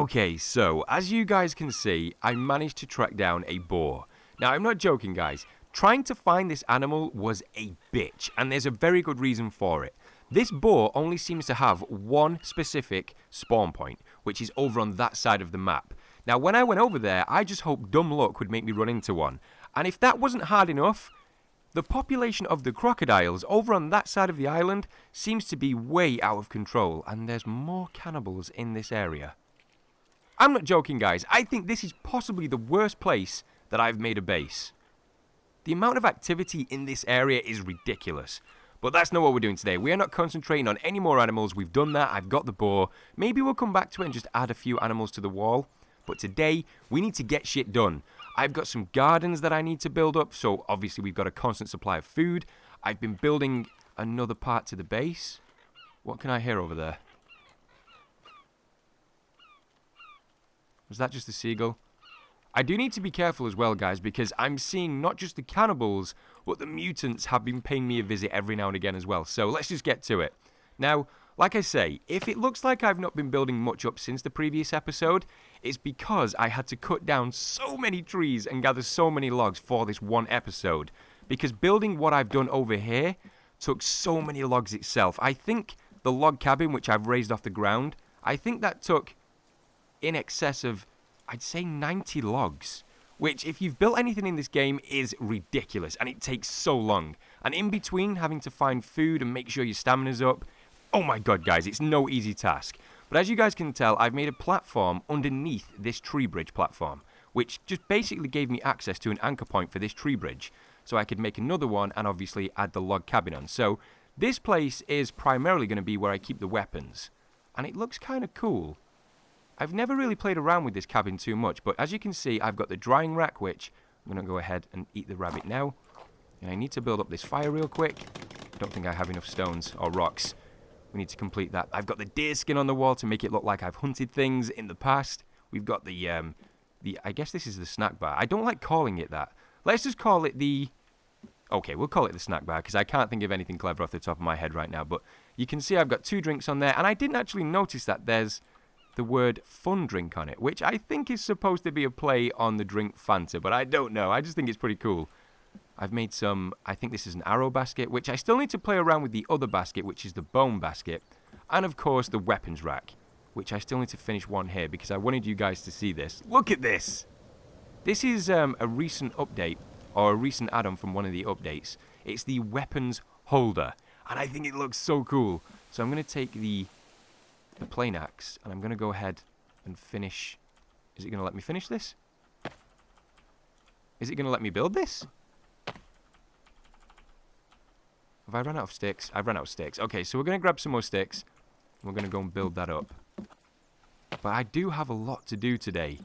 Okay, so as you guys can see, I managed to track down a boar. Now, I'm not joking, guys. Trying to find this animal was a bitch, and there's a very good reason for it. This boar only seems to have one specific spawn point, which is over on that side of the map. Now, when I went over there, I just hoped dumb luck would make me run into one. And if that wasn't hard enough, the population of the crocodiles over on that side of the island seems to be way out of control, and there's more cannibals in this area. I'm not joking, guys. I think this is possibly the worst place that I've made a base. The amount of activity in this area is ridiculous. But that's not what we're doing today. We are not concentrating on any more animals. We've done that. I've got the boar. Maybe we'll come back to it and just add a few animals to the wall. But today, we need to get shit done. I've got some gardens that I need to build up. So obviously, we've got a constant supply of food. I've been building another part to the base. What can I hear over there? Was that just a seagull? I do need to be careful as well, guys, because I'm seeing not just the cannibals, but the mutants have been paying me a visit every now and again as well. So let's just get to it. Now, like I say, if it looks like I've not been building much up since the previous episode, it's because I had to cut down so many trees and gather so many logs for this one episode. Because building what I've done over here took so many logs itself. I think the log cabin, which I've raised off the ground, I think that took in excess of, I'd say, 90 logs, which, if you've built anything in this game, is ridiculous, and it takes so long. And in between, having to find food and make sure your stamina's up, oh my god, guys, it's no easy task. But as you guys can tell, I've made a platform underneath this tree bridge platform, which just basically gave me access to an anchor point for this tree bridge, so I could make another one and obviously add the log cabin on. So this place is primarily going to be where I keep the weapons, and it looks kind of cool. I've never really played around with this cabin too much, but as you can see, I've got the drying rack, which I'm going to go ahead and eat the rabbit now. And I need to build up this fire real quick. I don't think I have enough stones or rocks. We need to complete that. I've got the deer skin on the wall to make it look like I've hunted things in the past. We've got the I guess this is the snack bar. I don't like calling it that. Let's just call it the... Okay, we'll call it the snack bar, because I can't think of anything clever off the top of my head right now. But you can see I've got 2 drinks on there, and I didn't actually notice that there's the word fun drink on it, which I think is supposed to be a play on the drink Fanta, but I don't know. I just think it's pretty cool. I've made some, I think this is an arrow basket, which I still need to play around with the other basket, which is the bone basket, and of course the weapons rack, which I still need to finish one here because I wanted you guys to see this. Look at this! This is a recent update, or a recent add-on from one of the updates. It's the weapons holder, and I think it looks so cool. So I'm going to take the plain axe, and I'm going to go ahead and finish. Is it going to let me finish this? Is it going to let me build this? Have I run out of sticks? I've run out of sticks. Okay, so we're going to grab some more sticks, and we're going to go and build that up. But I do have a lot to do today.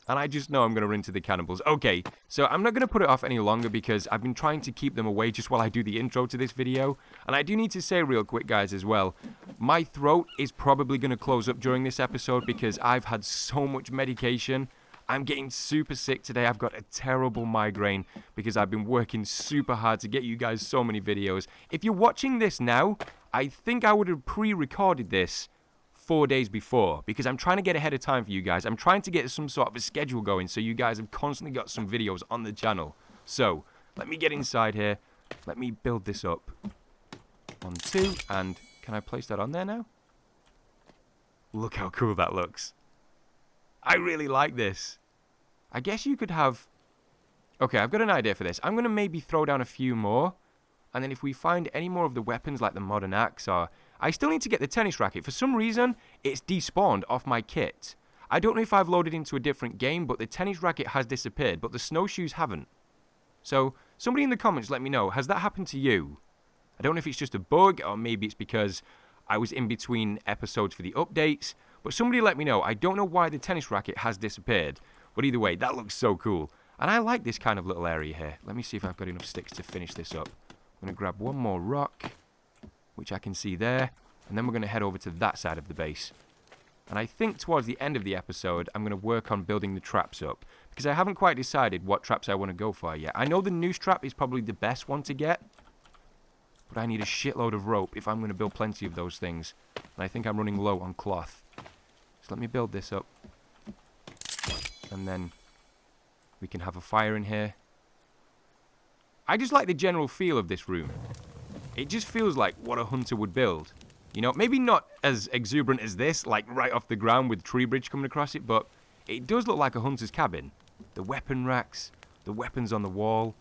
And I just know I'm going to run into the cannibals. Okay, so I'm not going to put it off any longer because I've been trying to keep them away just while I do the intro to this video. And I do need to say real quick, guys, as well, my throat is probably going to close up during this episode because I've had so much medication. I'm getting super sick today. I've got a terrible migraine because I've been working super hard to get you guys so many videos. If you're watching this now, I think I would have pre-recorded this 4 days before because I'm trying to get ahead of time for you guys. I'm trying to get some sort of a schedule going so you guys have constantly got some videos on the channel. So let me get inside here. Let me build this up. 1, 2, and can I place that on there now? Look how cool that looks. I really like this. I guess you could have... Okay, I've got an idea for this. I'm going to maybe throw down a few more. And then if we find any more of the weapons like the modern axe or... I still need to get the tennis racket. For some reason, it's despawned off my kit. I don't know if I've loaded into a different game, but the tennis racket has disappeared, but the snowshoes haven't. So, somebody in the comments let me know, has that happened to you? I don't know if it's just a bug, or maybe it's because I was in between episodes for the updates, but somebody let me know. I don't know why the tennis racket has disappeared, but either way, that looks so cool. And I like this kind of little area here. Let me see if I've got enough sticks to finish this up. I'm going to grab one more rock, which I can see there, and then we're going to head over to that side of the base. And I think towards the end of the episode, I'm going to work on building the traps up, because I haven't quite decided what traps I want to go for yet. I know the noose trap is probably the best one to get, but I need a shitload of rope if I'm going to build plenty of those things. And I think I'm running low on cloth. So let me build this up. And then we can have a fire in here. I just like the general feel of this room. It just feels like what a hunter would build. You know, maybe not as exuberant as this, like right off the ground with tree bridge coming across it, but it does look like a hunter's cabin. The weapon racks, the weapons on the wall.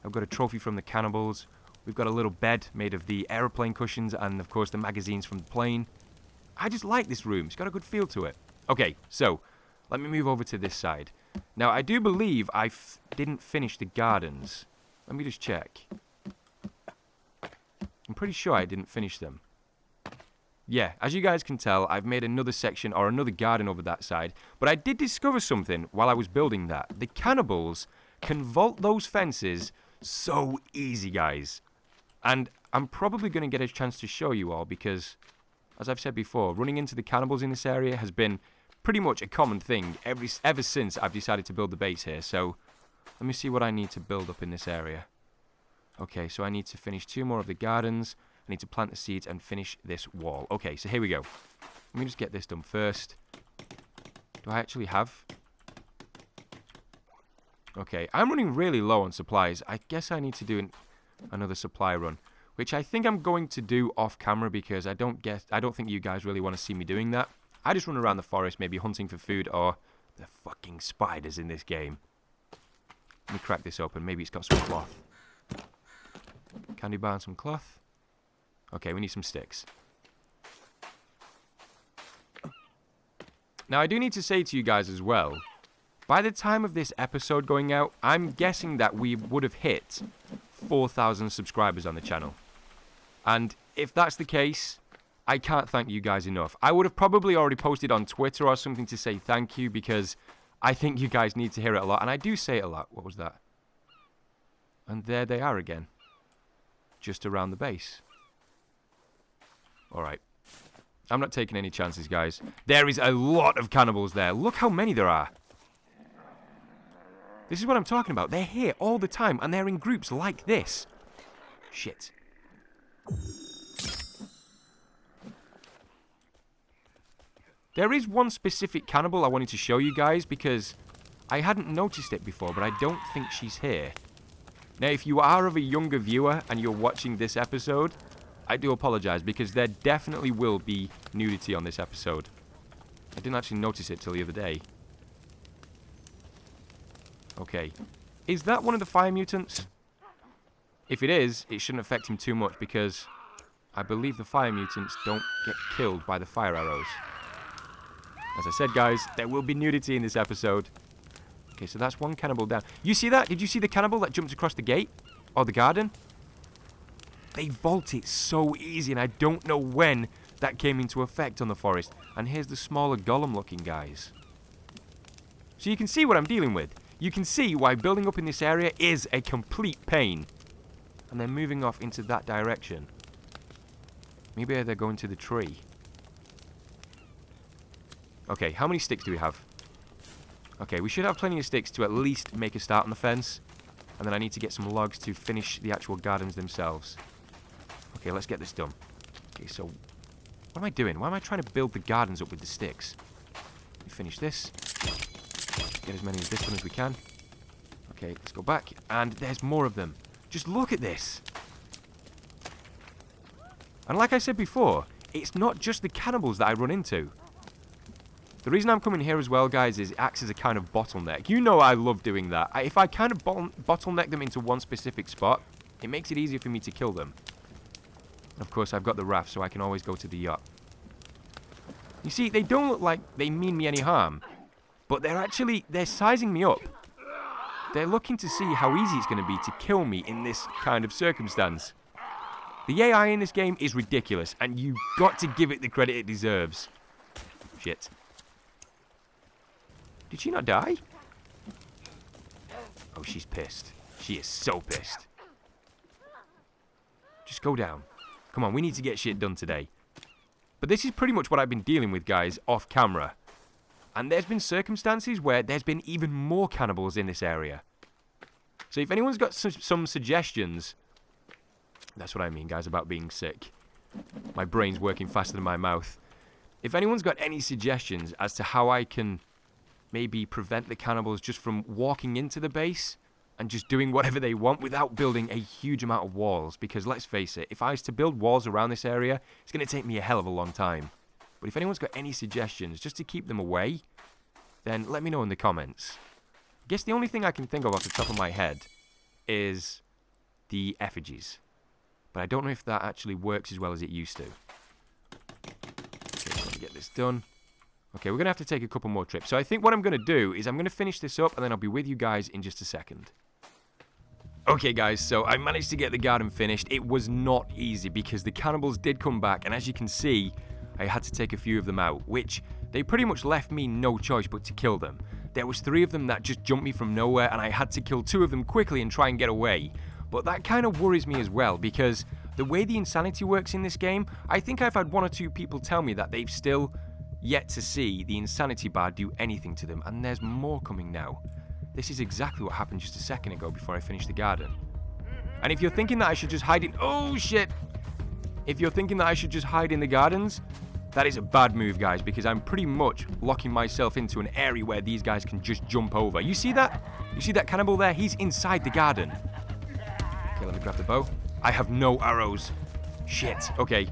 I've got a trophy from the cannibals. We've got a little bed made of the aeroplane cushions and, of course, the magazines from the plane. I just like this room. It's got a good feel to it. Okay, so let me move over to this side. Now, I do believe I didn't finish the gardens. Let me just check. I'm pretty sure I didn't finish them. Yeah, as you guys can tell, I've made another section or another garden over that side. But I did discover something while I was building that. The cannibals can vault those fences so easy, guys. And I'm probably going to get a chance to show you all because, as I've said before, running into the cannibals in this area has been pretty much a common thing ever since I've decided to build the base here. So let me see what I need to build up in this area. Okay, so I need to finish 2 more of the gardens. I need to plant the seeds and finish this wall. Okay, so here we go. Let me just get this done first. Do I actually have... Okay, I'm running really low on supplies. I guess I need to do another supply run, which I think I'm going to do off camera because I don't think you guys really want to see me doing that. I just run around the forest, maybe hunting for food or the fucking spiders in this game. Let me crack this open. Maybe it's got some cloth. Candy bar and some cloth. Okay, we need some sticks. Now, I do need to say to you guys as well, by the time of this episode going out, I'm guessing that we would have hit 4,000 subscribers on the channel. And if that's the case, I can't thank you guys enough. I would have probably already posted on Twitter or something to say thank you because I think you guys need to hear it a lot. And I do say it a lot. What was that? And there they are again. Just around the base. Alright. I'm not taking any chances, guys. There is a lot of cannibals there. Look how many there are. This is what I'm talking about. They're here all the time, and they're in groups like this. Shit. There is one specific cannibal I wanted to show you guys, because I hadn't noticed it before, but I don't think she's here. Now, if you are of a younger viewer, and you're watching this episode, I do apologize, because there definitely will be nudity on this episode. I didn't actually notice it till the other day. Okay. Is that one of the fire mutants? If it is, it shouldn't affect him too much, because I believe the fire mutants don't get killed by the fire arrows. As I said, guys, there will be nudity in this episode. Okay, so that's one cannibal down. You see that? Did you see the cannibal that jumped across the gate? Or the garden? They vault it so easy, and I don't know when that came into effect on the forest. And here's the smaller golem-looking guys. So you can see what I'm dealing with. You can see why building up in this area is a complete pain. And they're moving off into that direction. Maybe they're going to the tree. Okay, how many sticks do we have? Okay, we should have plenty of sticks to at least make a start on the fence. And then I need to get some logs to finish the actual gardens themselves. Okay, let's get this done. Okay, so what am I doing? Why am I trying to build the gardens up with the sticks? Let me finish this. Get as many of this one as we can. Okay, let's go back. And there's more of them. Just look at this. And like I said before, it's not just the cannibals that I run into. The reason I'm coming here as well, guys, is it acts as a kind of bottleneck. You know I love doing that. If I kind of bottleneck them into one specific spot, it makes it easier for me to kill them. And of course, I've got the raft, so I can always go to the yacht. You see, they don't look like they mean me any harm. But they're sizing me up. They're looking to see how easy it's going to be to kill me in this kind of circumstance. The AI in this game is ridiculous, and you've got to give it the credit it deserves. Shit. Did she not die? Oh, she's pissed. She is so pissed. Just go down. Come on, we need to get shit done today. But this is pretty much what I've been dealing with, guys, off camera. And there's been circumstances where there's been even more cannibals in this area. So if anyone's got some suggestions... That's what I mean, guys, about being sick. My brain's working faster than my mouth. if anyone's got any suggestions as to how I can maybe prevent the cannibals just from walking into the base and just doing whatever they want without building a huge amount of walls, because let's face it, if I was to build walls around this area, it's going to take me a hell of a long time. But if anyone's got any suggestions just to keep them away, then let me know in the comments. I guess the only thing I can think of off the top of my head is the effigies. But I don't know if that actually works as well as it used to. Okay, let me get this done. Okay, we're going to have to take a couple more trips. So I think what I'm going to do is I'm going to finish this up and then I'll be with you guys in just a second. Okay guys, so I managed to get the garden finished. It was not easy because the cannibals did come back, and as you can see, I had to take a few of them out, which they pretty much left me no choice but to kill them. There was 3 of them that just jumped me from nowhere, and I had to kill 2 of them quickly and try and get away. But that kind of worries me as well, because the way the insanity works in this game, I think I've had 1 or 2 people tell me that they've still yet to see the insanity bar do anything to them, and there's more coming now. This is exactly what happened just a second ago before I finished the garden. And if you're thinking that I should just hide in... Oh, shit! If you're thinking that I should just hide in the gardens, that is a bad move, guys, because I'm pretty much locking myself into an area where these guys can just jump over. You see that? You see that cannibal there? He's inside the garden. Okay, let me grab the bow. I have no arrows. Shit. Okay.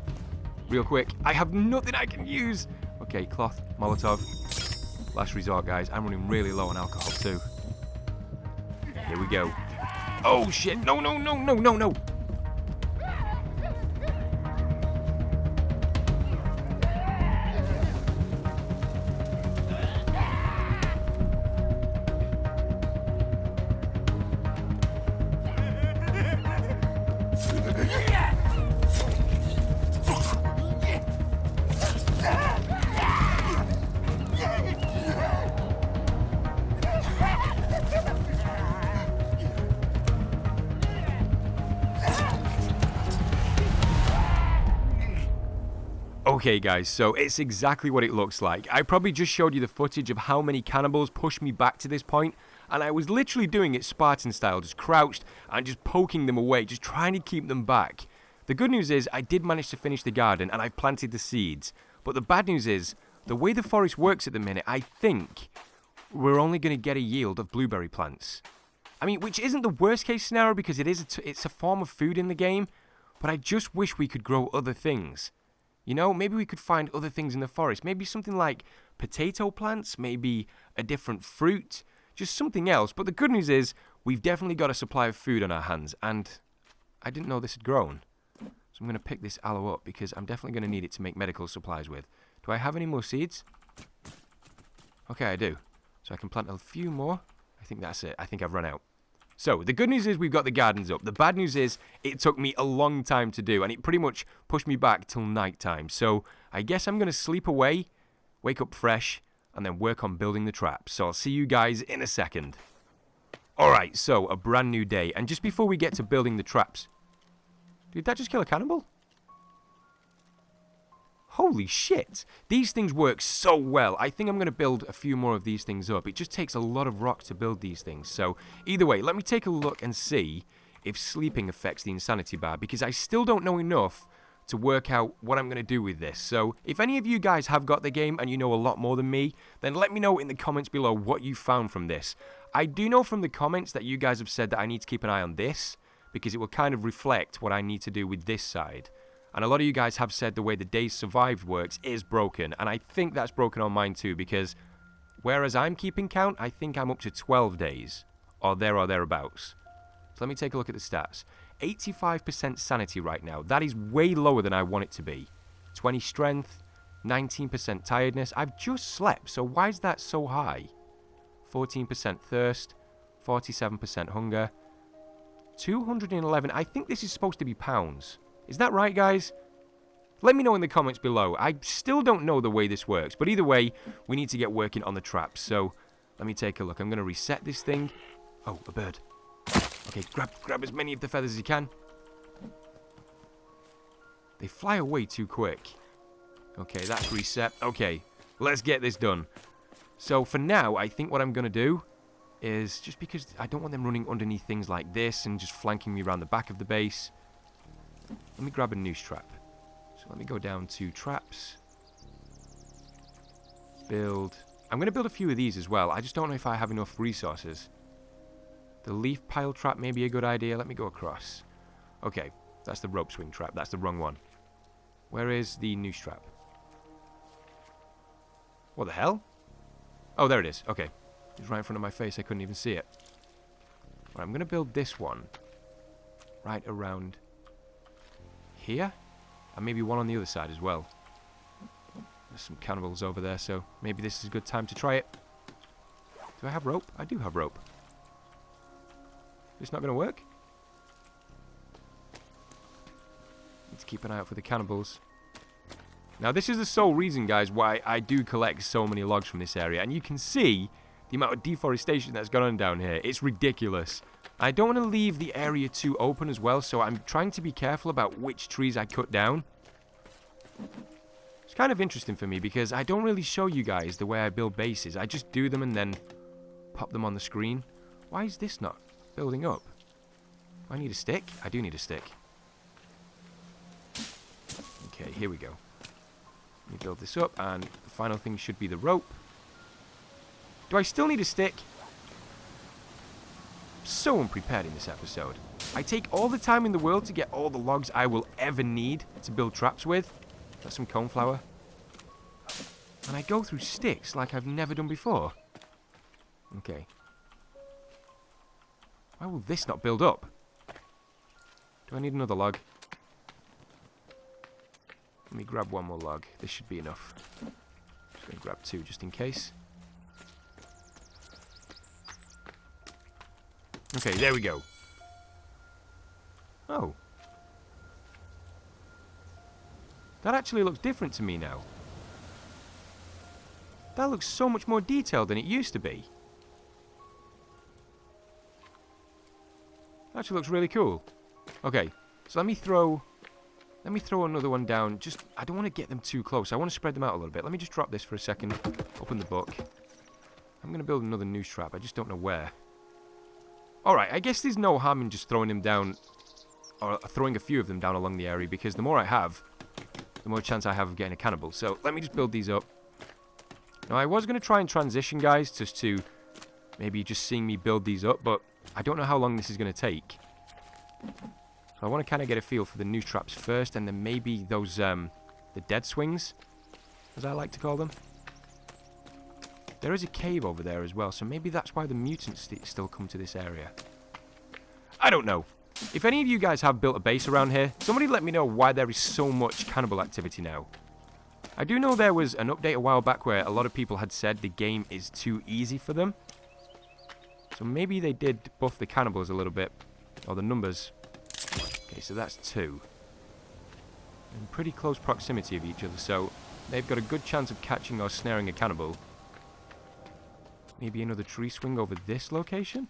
Real quick. I have nothing I can use. Okay, cloth, Molotov. Last resort, guys. I'm running really low on alcohol, too. Here we go. Oh, shit. No, no, no, no, no, no. Okay guys, so it's exactly what it looks like. I probably just showed you the footage of how many cannibals pushed me back to this point, and I was literally doing it Spartan style, just crouched and just poking them away, just trying to keep them back. The good news is I did manage to finish the garden and I've planted the seeds, but the bad news is the way the forest works at the minute, I think we're only going to get a yield of blueberry plants. I mean, which isn't the worst case scenario because it's a form of food in the game, but I just wish we could grow other things. You know, maybe we could find other things in the forest. Maybe something like potato plants, maybe a different fruit, just something else. But the good news is we've definitely got a supply of food on our hands, and I didn't know this had grown. So I'm going to pick this aloe up because I'm definitely going to need it to make medical supplies with. Do I have any more seeds? Okay, I do. So I can plant a few more. I think that's it. I think I've run out. So, the good news is we've got the gardens up. The bad news is it took me a long time to do, and it pretty much pushed me back till night time. So, I guess I'm going to sleep away, wake up fresh, and then work on building the traps. So, I'll see you guys in a second. Alright, so, a brand new day. And just before we get to building the traps... Did that just kill a cannibal? Holy shit! These things work so well. I think I'm going to build a few more of these things up. It just takes a lot of rock to build these things. So, either way, let me take a look and see if sleeping affects the insanity bar, because I still don't know enough to work out what I'm going to do with this. So, if any of you guys have got the game and you know a lot more than me, then let me know in the comments below what you found from this. I do know from the comments that you guys have said that I need to keep an eye on this, because it will kind of reflect what I need to do with this side. And a lot of you guys have said the way the days survived works is broken. And I think that's broken on mine too, because whereas I'm keeping count, I think I'm up to 12 days. Or thereabouts. So let me take a look at the stats. 85% sanity right now. That is way lower than I want it to be. 20 strength, 19% tiredness. I've just slept, so why is that so high? 14% thirst, 47% hunger. 211. I think this is supposed to be pounds. Is that right, guys? Let me know in the comments below. I still don't know the way this works, but either way, we need to get working on the traps. So, let me take a look. I'm going to reset this thing. Oh, a bird. Okay, grab as many of the feathers as you can. They fly away too quick. Okay, that's reset. Okay, let's get this done. So, for now, I think what I'm going to do is, just because I don't want them running underneath things like this and just flanking me around the back of the base... Let me grab a noose trap. So let me go down to traps. build... I'm going to build a few of these as well. I just don't know if I have enough resources. The leaf pile trap may be a good idea. Let me go across. Okay, that's the rope swing trap. That's the wrong one. Where is the noose trap? What the hell? Oh, there it is. Okay. It's right in front of my face. I couldn't even see it. Right, I'm going to build this one right around here. And maybe one on the other side as well. There's some cannibals over there, so maybe this is a good time to try it. Do I have rope? I do have rope. It's not going to work? Need to keep an eye out for the cannibals. Now, this is the sole reason, guys, why I do collect so many logs from this area. And you can see the amount of deforestation that's gone on down here. It's ridiculous. I don't want to leave the area too open as well, so I'm trying to be careful about which trees I cut down. It's kind of interesting for me because I don't really show you guys the way I build bases. I just do them and then pop them on the screen. Why is this not building up? Do I need a stick? I do need a stick. Okay, here we go. Let me build this up, and the final thing should be the rope. Do I still need a stick? So unprepared in this episode. I take all the time in the world to get all the logs I will ever need to build traps with. That's some coneflower. And I go through sticks like I've never done before. Okay. Why will this not build up? Do I need another log? Let me grab one more log. This should be enough. Just going to grab two just in case. Okay, there we go. Oh. That actually looks different to me now. That looks so much more detailed than it used to be. That actually looks really cool. Okay, so let me throw another one down. Just, I don't want to get them too close. I want to spread them out a little bit. Let me just drop this for a second. Open the book. I'm going to build another noose trap. I just don't know where. Alright, I guess there's no harm in just throwing them down, or throwing a few of them down along the area, because the more I have, the more chance I have of getting a cannibal. So, let me just build these up. Now, I was going to try and transition, guys, just to maybe just seeing me build these up, but I don't know how long this is going to take. So I want to kind of get a feel for the noose traps first, and then maybe those, the dead swings, as I like to call them. There is a cave over there as well, so maybe that's why the mutants still come to this area. I don't know. If any of you guys have built a base around here, somebody let me know why there is so much cannibal activity now. I do know there was an update a while back where a lot of people had said the game is too easy for them. So maybe they did buff the cannibals a little bit, or the numbers. Okay, so that's two. In pretty close proximity of each other, so they've got a good chance of catching or snaring a cannibal. Maybe another tree swing over this location?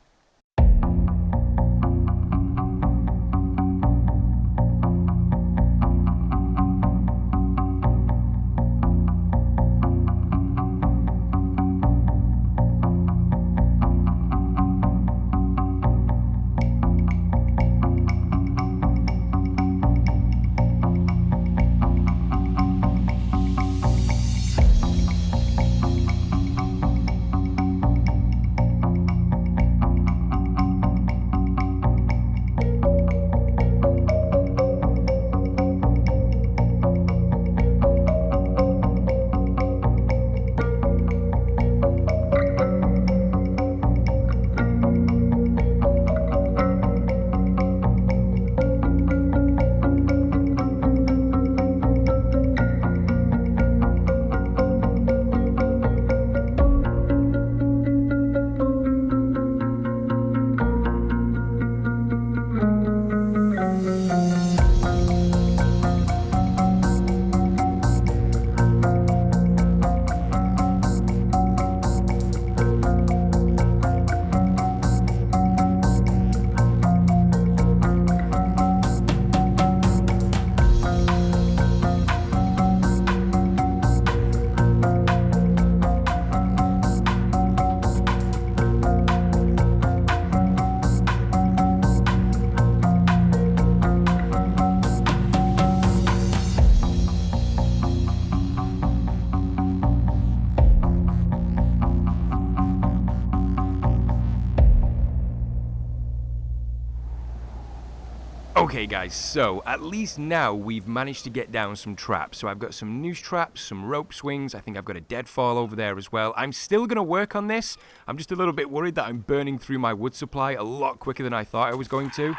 Okay guys, so at least now we've managed to get down some traps. So I've got some noose traps, some rope swings, I think I've got a deadfall over there as well. I'm still going to work on this. I'm just a little bit worried that I'm burning through my wood supply a lot quicker than I thought I was going to.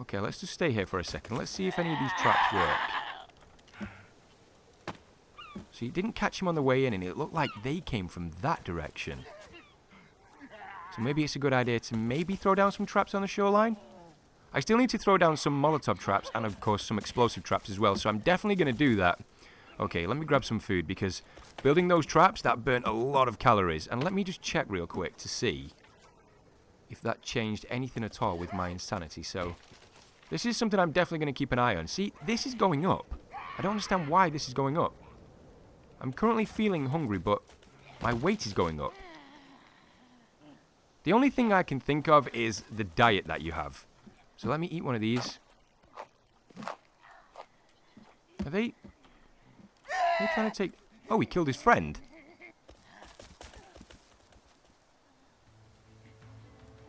Okay, let's just stay here for a second. Let's see if any of these traps work. So you didn't catch him on the way in, and it looked like they came from that direction. So maybe it's a good idea to maybe throw down some traps on the shoreline. I still need to throw down some Molotov traps and, of course, some explosive traps as well. So I'm definitely going to do that. Okay, let me grab some food because building those traps, that burnt a lot of calories. And let me just check real quick to see if that changed anything at all with my insanity. So this is something I'm definitely going to keep an eye on. See, this is going up. I don't understand why this is going up. I'm currently feeling hungry, but my weight is going up. The only thing I can think of is the diet that you have. So let me eat one of these. Are they trying to take... Oh, he killed his friend.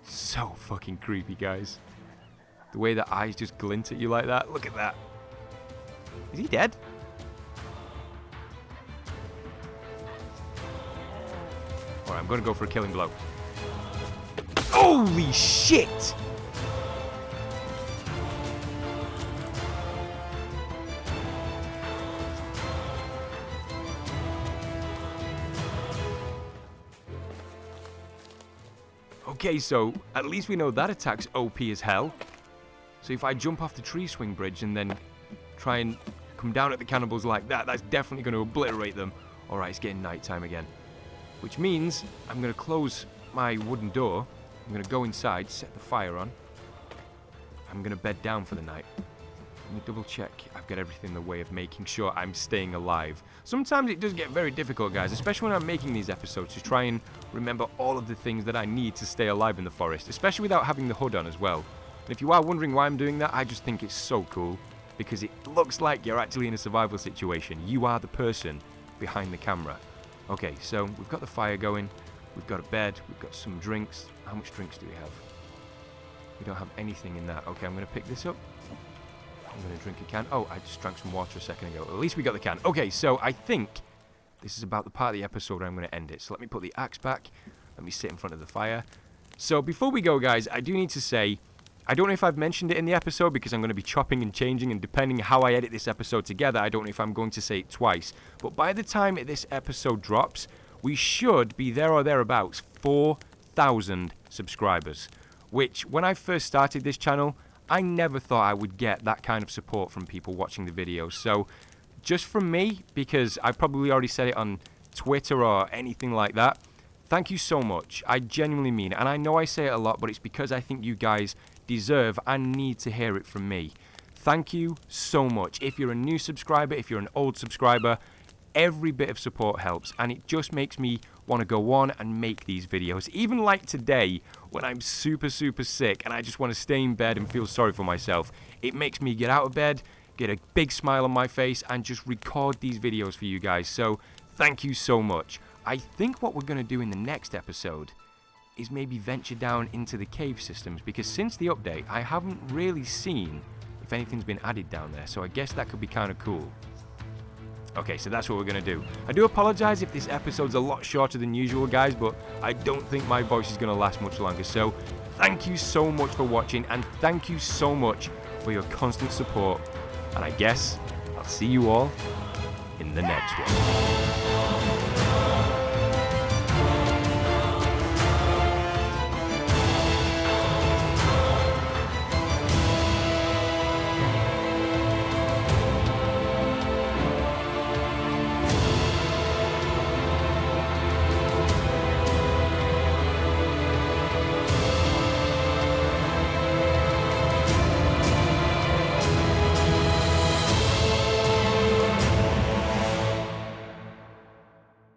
So fucking creepy, guys. The way the eyes just glint at you like that. Look at that. Is he dead? Alright, I'm going to go for a killing blow. Holy shit! Okay, so at least we know that attack's OP as hell. So if I jump off the tree swing bridge and then try and come down at the cannibals like that, that's definitely going to obliterate them. Alright, it's getting nighttime again. Which means I'm going to close my wooden door. I'm going to go inside, set the fire on. I'm going to bed down for the night. Let me double check I've got everything in the way of making sure I'm staying alive. Sometimes it does get very difficult, guys, especially when I'm making these episodes, to try and remember all of the things that I need to stay alive in the forest, especially without having the hood on as well. And if you are wondering why I'm doing that, I just think it's so cool, because it looks like you're actually in a survival situation. You are the person behind the camera. Okay, so we've got the fire going, we've got a bed, we've got some drinks. How much drinks do we have? We don't have anything in that. Okay, I'm going to pick this up. I'm going to drink a can. Oh, I just drank some water a second ago. At least we got the can. Okay, so I think this is about the part of the episode where I'm going to end it. So let me put the axe back. Let me sit in front of the fire. So before we go, guys, I do need to say, I don't know if I've mentioned it in the episode because I'm going to be chopping and changing, and depending how I edit this episode together, I don't know if I'm going to say it twice. But by the time this episode drops, we should be there or thereabouts 4,000 subscribers. Which, when I first started this channel, I never thought I would get that kind of support from people watching the videos. So, just from me, because I probably already said it on Twitter or anything like that, thank you so much. I genuinely mean it. And I know I say it a lot, but it's because I think you guys deserve and need to hear it from me. Thank you so much. If you're a new subscriber, if you're an old subscriber, every bit of support helps, and it just makes me want to go on and make these videos. Even like today, when I'm super sick and I just want to stay in bed and feel sorry for myself, it makes me get out of bed, get a big smile on my face, and just record these videos for you guys. So thank you so much. I think what we're going to do in the next episode is maybe venture down into the cave systems, because since the update I haven't really seen if anything's been added down there, so I guess that could be kind of cool. Okay, so that's what we're going to do. I do apologize if this episode's a lot shorter than usual, guys, but I don't think my voice is going to last much longer. So thank you so much for watching, and thank you so much for your constant support. And I guess I'll see you all in the next one.